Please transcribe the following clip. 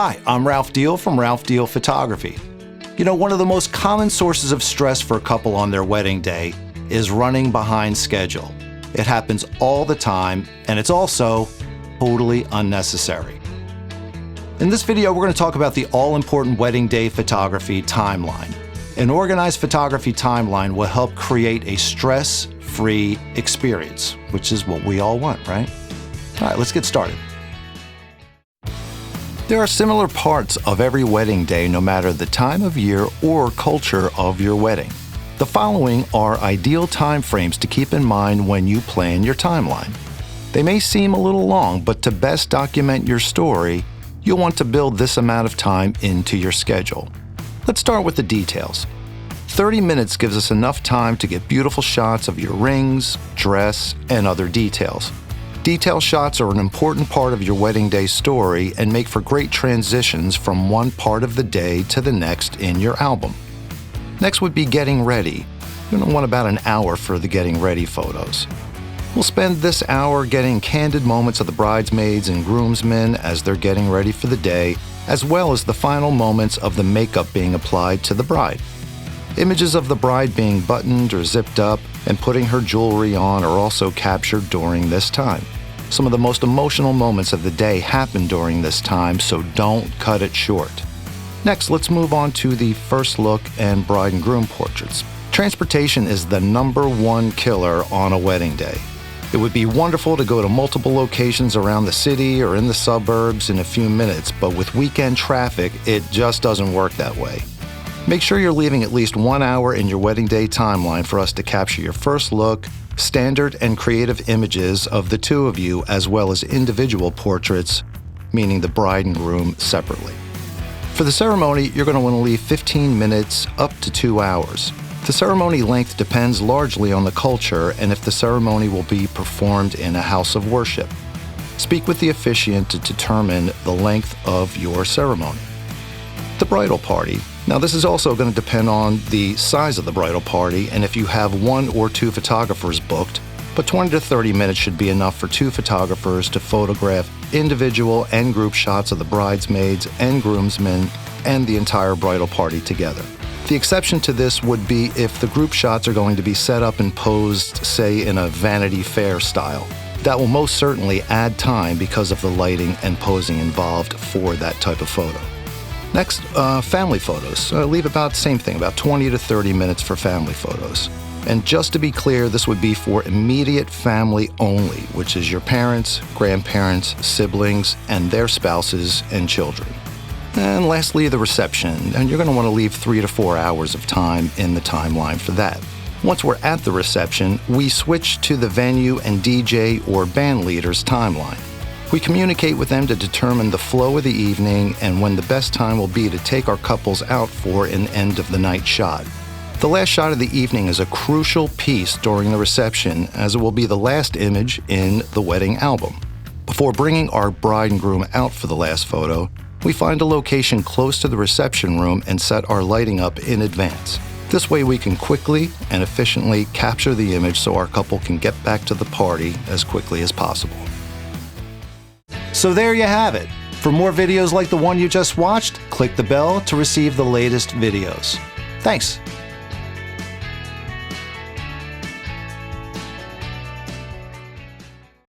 Hi, I'm Ralph Deal from Ralph Deal Photography. You know, one of the most common sources of stress for a couple on their wedding day is running behind schedule. It happens all the time, and it's also totally unnecessary. In this video, we're going to talk about the all-important wedding day photography timeline. An organized photography timeline will help create a stress-free experience, which is what we all want, right? All right, let's get started. There are similar parts of every wedding day, no matter the time of year or culture of your wedding. The following are ideal time frames to keep in mind when you plan your timeline. They may seem a little long, but to best document your story, you'll want to build this amount of time into your schedule. Let's start with the details. 30 minutes gives us enough time to get beautiful shots of your rings, dress, and other details. Detail shots are an important part of your wedding day story and make for great transitions from one part of the day to the next in your album. Next would be getting ready. You're going to want about an hour for the getting ready photos. We'll spend this hour getting candid moments of the bridesmaids and groomsmen as they're getting ready for the day, as well as the final moments of the makeup being applied to the bride. Images of the bride being buttoned or zipped up and putting her jewelry on are also captured during this time. Some of the most emotional moments of the day happen during this time, so don't cut it short. Next, let's move on to the first look and bride and groom portraits. Transportation is the #1 killer on a wedding day. It would be wonderful to go to multiple locations around the city or in the suburbs in a few minutes, but with weekend traffic, it just doesn't work that way. Make sure you're leaving at least 1 hour in your wedding day timeline for us to capture your first look, standard and creative images of the two of you, as well as individual portraits, meaning the bride and groom separately. For the ceremony, you're going to want to leave 15 minutes up to 2 hours. The ceremony length depends largely on the culture and if the ceremony will be performed in a house of worship. Speak with the officiant to determine the length of your ceremony. The bridal party. Now, this is also going to depend on the size of the bridal party and if you have 1 or 2 photographers booked, but 20 to 30 minutes should be enough for 2 photographers to photograph individual and group shots of the bridesmaids and groomsmen and the entire bridal party together. The exception to this would be if the group shots are going to be set up and posed, say, in a Vanity Fair style. That will most certainly add time because of the lighting and posing involved for that type of photo. Next, family photos. Leave about the same thing, about 20 to 30 minutes for family photos. And just to be clear, this would be for immediate family only, which is your parents, grandparents, siblings, and their spouses and children. And lastly, the reception. And you're going to want to leave 3 to 4 hours of time in the timeline for that. Once we're at the reception, we switch to the venue and DJ or band leader's timeline. We communicate with them to determine the flow of the evening and when the best time will be to take our couples out for an end-of-the-night shot. The last shot of the evening is a crucial piece during the reception, as it will be the last image in the wedding album. Before bringing our bride and groom out for the last photo, we find a location close to the reception room and set our lighting up in advance. This way we can quickly and efficiently capture the image so our couple can get back to the party as quickly as possible. So there you have it. For more videos like the one you just watched, click the bell to receive the latest videos. Thanks.